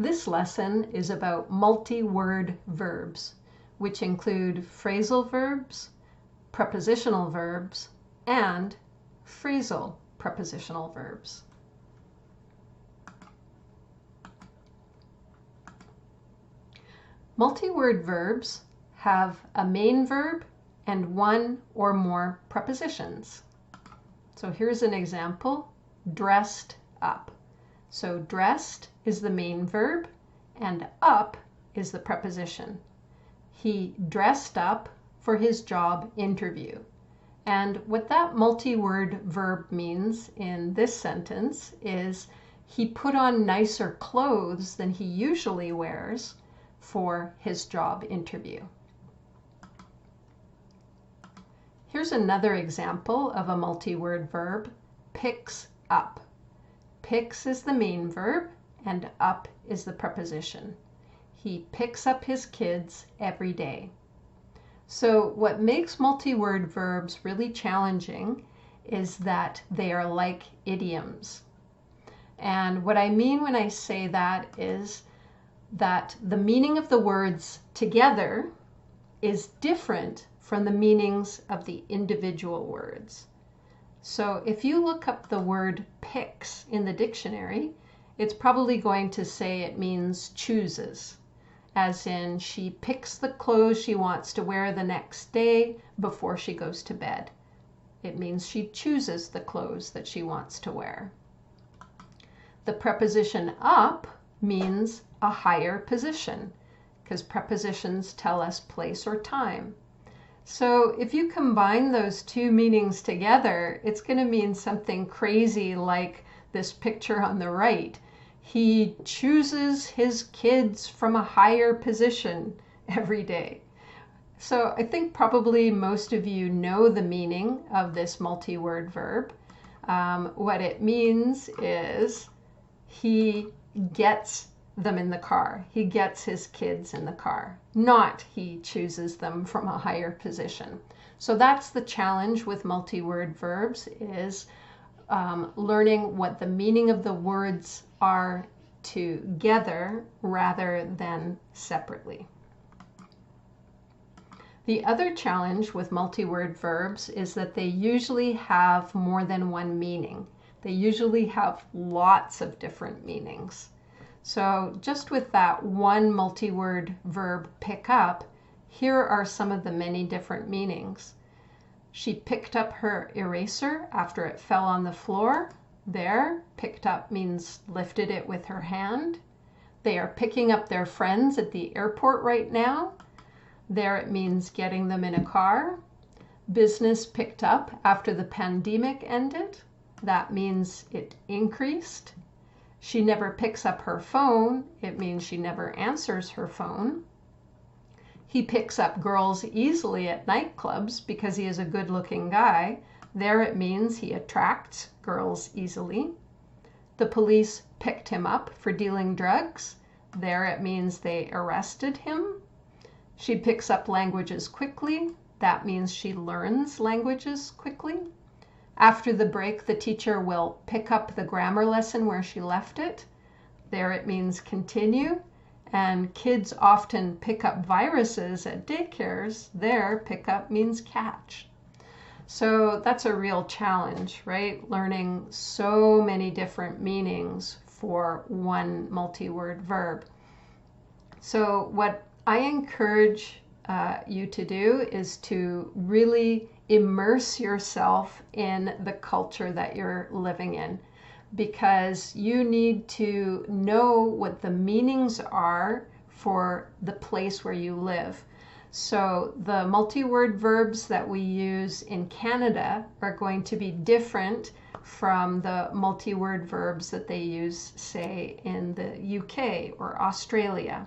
This lesson is about multi-word verbs, which include phrasal verbs, prepositional verbs, and phrasal prepositional verbs. Multi-word verbs have a main verb and one or more prepositions. So here's an example, dressed up. So dressed is the main verb and up is the preposition. He dressed up for his job interview. And what that multi-word verb means in this sentence is he put on nicer clothes than he usually wears for his job interview. Here's another example of a multi-word verb, picks up. Picks is the main verb and up is the preposition. He picks up his kids every day. So what makes multi-word verbs really challenging is that they are like idioms. And what I mean when I say that is that the meaning of the words together is different from the meanings of the individual words. So if you look up the word picks in the dictionary, it's probably going to say it means chooses, as in she picks the clothes she wants to wear the next day before she goes to bed. It means she chooses the clothes that she wants to wear. The preposition up means a higher position, because prepositions tell us place or time. So if you combine those two meanings together, it's going to mean something crazy like this picture on the right. He chooses his kids from a higher position every day. So I think probably most of you know the meaning of this multi-word verb. What it means is he gets them in the car. He gets his kids in the car, not he chooses them from a higher position. So that's the challenge with multi-word verbs, is learning what the meaning of the words are together rather than separately. The other challenge with multi-word verbs is that they usually have more than one meaning. They usually have lots of different meanings. So just with that one multi-word verb pick up, here are some of the many different meanings. She picked up her eraser after it fell on the floor. There, picked up means lifted it with her hand. They are picking up their friends at the airport right now. There it means getting them in a car. Business picked up after the pandemic ended. That means it increased. She never picks up her phone. It means she never answers her phone. He picks up girls easily at nightclubs because he is a good-looking guy. There it means he attracts girls easily. The police picked him up for dealing drugs. There it means they arrested him. She picks up languages quickly. That means she learns languages quickly. After the break, the teacher will pick up the grammar lesson where she left it. There it means continue. And kids often pick up viruses at daycares. There, pick up means catch. So that's a real challenge, right? Learning so many different meanings for one multi-word verb. So what I encourage you to do is to really immerse yourself in the culture that you're living in, because you need to know what the meanings are for the place where you live. So the multi-word verbs that we use in Canada are going to be different from the multi-word verbs that they use, say, in the UK or Australia.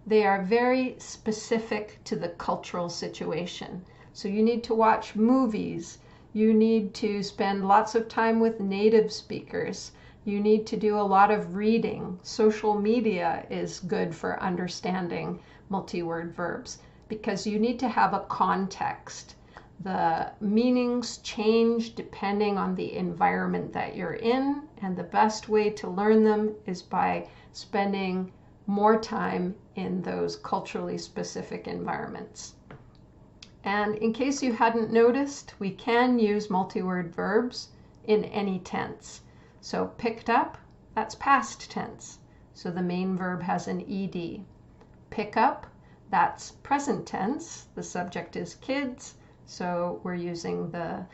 They are very specific to the cultural situation. So you need to watch movies. You need to spend lots of time with native speakers. You need to do a lot of reading. Social media is good for understanding multi-word verbs because you need to have a context. The meanings change depending on the environment that you're in, and the best way to learn them is by spending more time in those culturally specific environments. And in case you hadn't noticed, we can use multi-word verbs in any tense. So picked up, that's past tense. So the main verb has an ed. Pick up, that's present tense. The subject is kids, so we're using the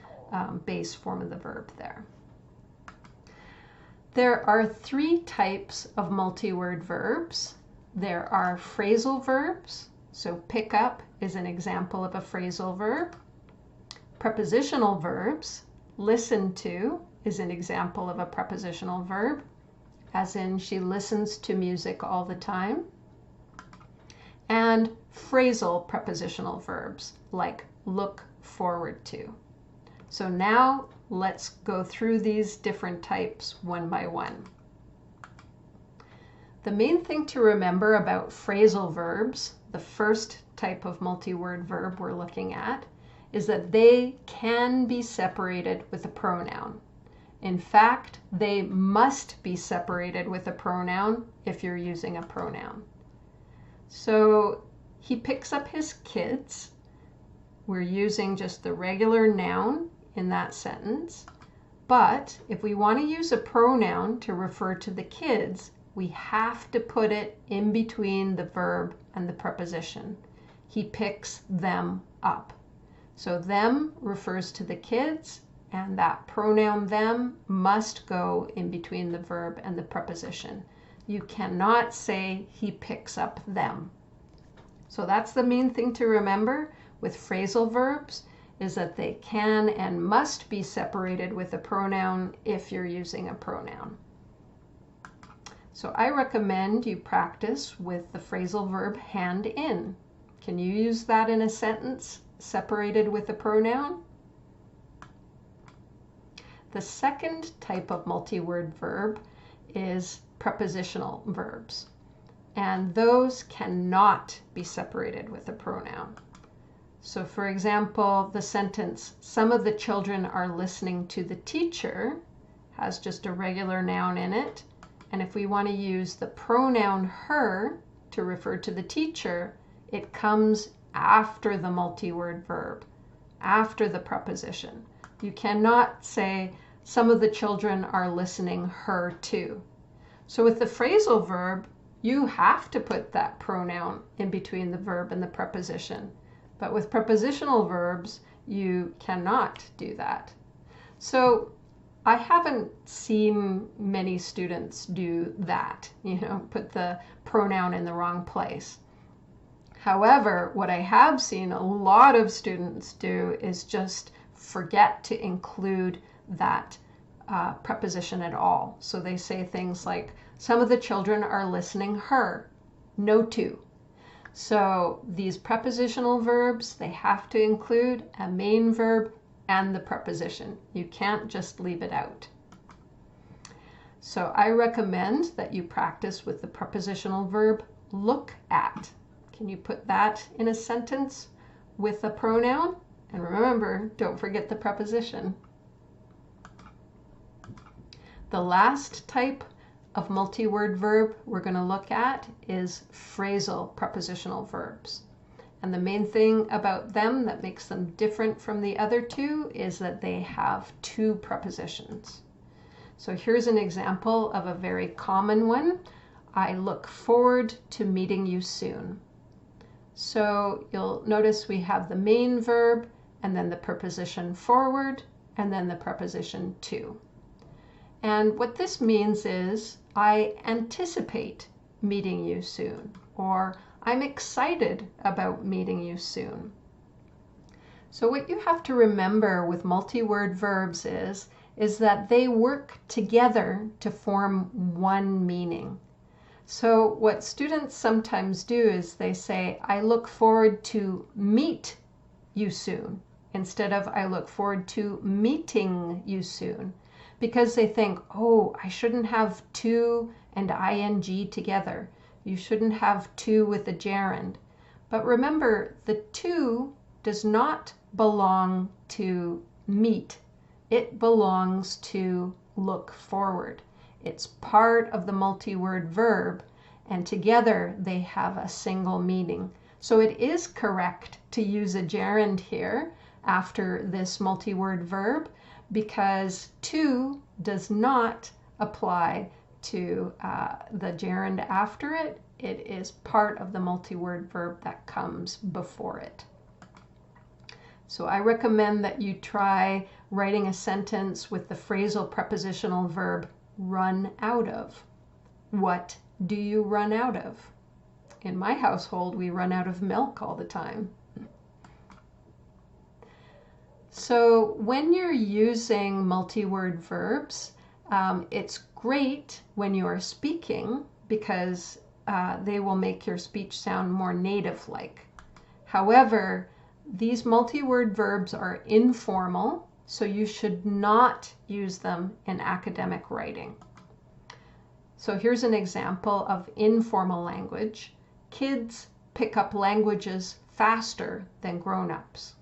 base form of the verb there. There are three types of multi-word verbs. There are phrasal verbs. So pick up is an example of a phrasal verb. Prepositional verbs. Listen to is an example of a prepositional verb, as in she listens to music all the time. And phrasal prepositional verbs, like look forward to. So now let's go through these different types one by one. The main thing to remember about phrasal verbs, the first type of multi-word verb we're looking at, is that they can be separated with a pronoun. In fact, they must be separated with a pronoun if you're using a pronoun. So he picks up his kids. We're using just the regular noun in that sentence. But if we want to use a pronoun to refer to the kids, we have to put it in between the verb and the preposition. He picks them up. So them refers to the kids, and that pronoun them must go in between the verb and the preposition. You cannot say he picks up them. So that's the main thing to remember with phrasal verbs, is that they can and must be separated with a pronoun if you're using a pronoun. So I recommend you practice with the phrasal verb hand in. Can you use that in a sentence separated with a pronoun? The second type of multi-word verb is prepositional verbs, and those cannot be separated with a pronoun. So for example, the sentence, some of the children are listening to the teacher, has just a regular noun in it. And if we want to use the pronoun her to refer to the teacher, it comes after the multi-word verb, after the preposition. You cannot say, some of the children are listening her to. So with the phrasal verb, you have to put that pronoun in between the verb and the preposition. But with prepositional verbs, you cannot do that. So I haven't seen many students do that, put the pronoun in the wrong place. However, what I have seen a lot of students do is just forget to include that preposition at all. So they say things like, some of the children are listening her, no to. So these prepositional verbs, they have to include a main verb and the preposition. You can't just leave it out. So I recommend that you practice with the prepositional verb look at. Can you put that in a sentence with a pronoun? And remember, don't forget the preposition. The last type of multi-word verb we're going to look at is phrasal prepositional verbs. And the main thing about them that makes them different from the other two is that they have two prepositions. So here's an example of a very common one. I look forward to meeting you soon. So you'll notice we have the main verb and then the preposition forward and then the preposition to. And what this means is I anticipate meeting you soon, or I'm excited about meeting you soon. So what you have to remember with multi-word verbs is that they work together to form one meaning. So what students sometimes do is they say, I look forward to meet you soon, instead of I look forward to meeting you soon. Because they think, oh, I shouldn't have to and ing together. You shouldn't have to with a gerund. But remember, the to does not belong to meet. It belongs to look forward. It's part of the multi-word verb, and together they have a single meaning. So it is correct to use a gerund here after this multi-word verb, because to does not apply to the gerund after it. It is part of the multi-word verb that comes before it. So I recommend that you try writing a sentence with the phrasal prepositional verb run out of. What do you run out of? In my household, we run out of milk all the time. So when you're using multi-word verbs, it's great when you're speaking because they will make your speech sound more native-like. However, these multi-word verbs are informal, so you should not use them in academic writing. So here's an example of informal language. Kids pick up languages faster than grown-ups.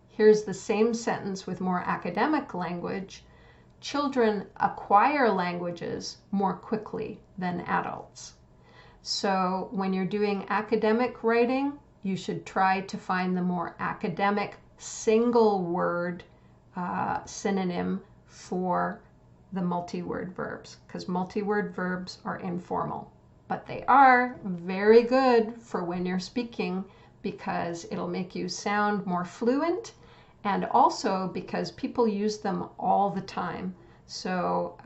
Here's the same sentence with more academic language. Children acquire languages more quickly than adults. So when you're doing academic writing, you should try to find the more academic single word synonym for the multi-word verbs, because multi-word verbs are informal. But they are very good for when you're speaking because it'll make you sound more fluent, and also because people use them all the time. So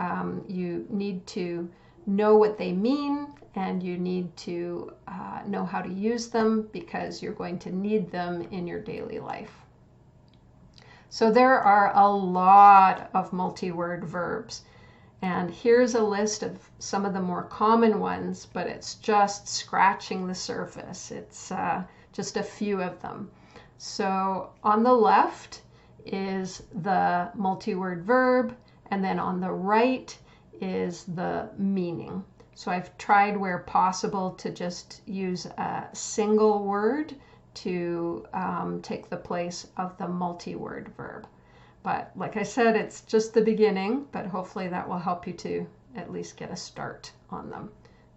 you need to know what they mean, and you need to know how to use them because you're going to need them in your daily life. So there are a lot of multi-word verbs. And here's a list of some of the more common ones, but it's just scratching the surface. It's just a few of them. So on the left is the multi-word verb, and then on the right is the meaning. So I've tried where possible to just use a single word to take the place of the multi-word verb. But like I said, it's just the beginning, but hopefully that will help you to at least get a start on them.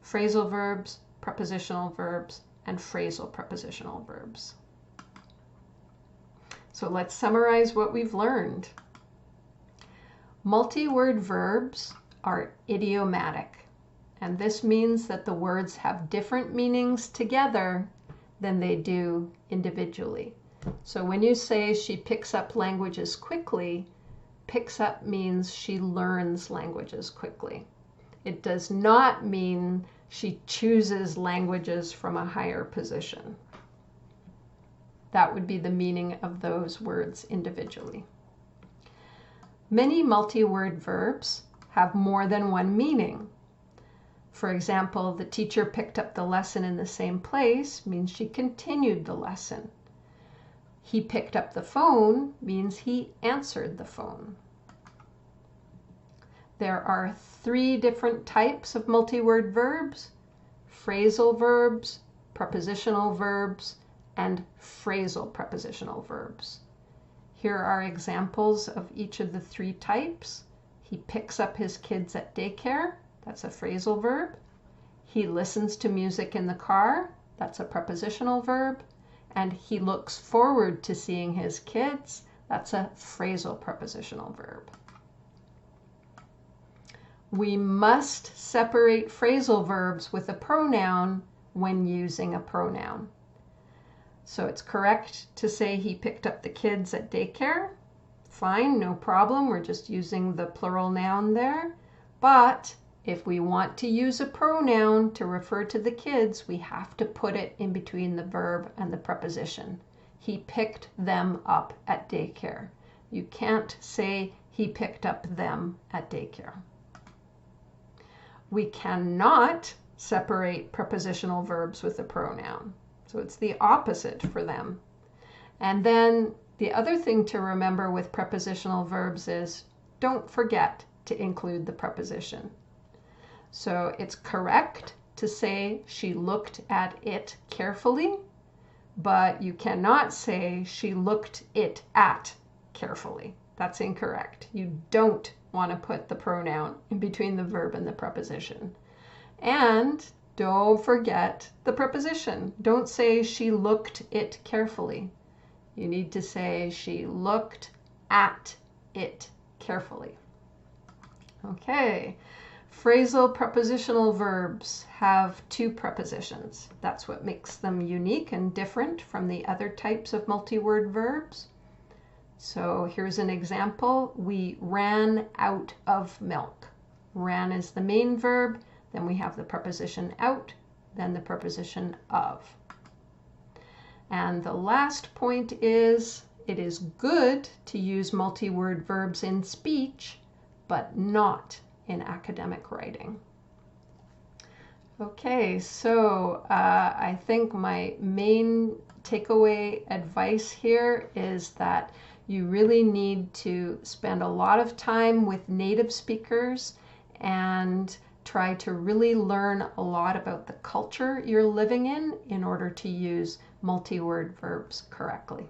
Phrasal verbs, prepositional verbs, and phrasal prepositional verbs. So let's summarize what we've learned. Multi-word verbs are idiomatic, and this means that the words have different meanings together than they do individually. So when you say she picks up languages quickly, picks up means she learns languages quickly. It does not mean she chooses languages from a higher position. That would be the meaning of those words individually. Many multi-word verbs have more than one meaning. For example, the teacher picked up the lesson in the same place means she continued the lesson. He picked up the phone means he answered the phone. There are 3 different types of multi-word verbs: phrasal verbs, prepositional verbs, and phrasal prepositional verbs. Here are examples of each of the 3 types. He picks up his kids at daycare. That's a phrasal verb. He listens to music in the car. That's a prepositional verb. And he looks forward to seeing his kids. That's a phrasal prepositional verb. We must separate phrasal verbs with a pronoun when using a pronoun. So it's correct to say he picked up the kids at daycare. Fine, no problem. We're just using the plural noun there. But if we want to use a pronoun to refer to the kids, we have to put it in between the verb and the preposition. He picked them up at daycare. You can't say he picked up them at daycare. We cannot separate prepositional verbs with a pronoun. So it's the opposite for them. And then the other thing to remember with prepositional verbs is don't forget to include the preposition. So it's correct to say she looked at it carefully, but you cannot say she looked it at carefully. That's incorrect. You don't want to put the pronoun in between the verb and the preposition. And don't forget the preposition. Don't say she looked it carefully. You need to say she looked at it carefully. Okay. Phrasal prepositional verbs have two prepositions. That's what makes them unique and different from the other types of multi-word verbs. So here's an example. We ran out of milk. Ran is the main verb, then we have the preposition out, then the preposition of. And the last point is, it is good to use multi-word verbs in speech, but not in academic writing. Okay, so I think my main takeaway advice here is that you really need to spend a lot of time with native speakers and try to really learn a lot about the culture you're living in order to use multi-word verbs correctly.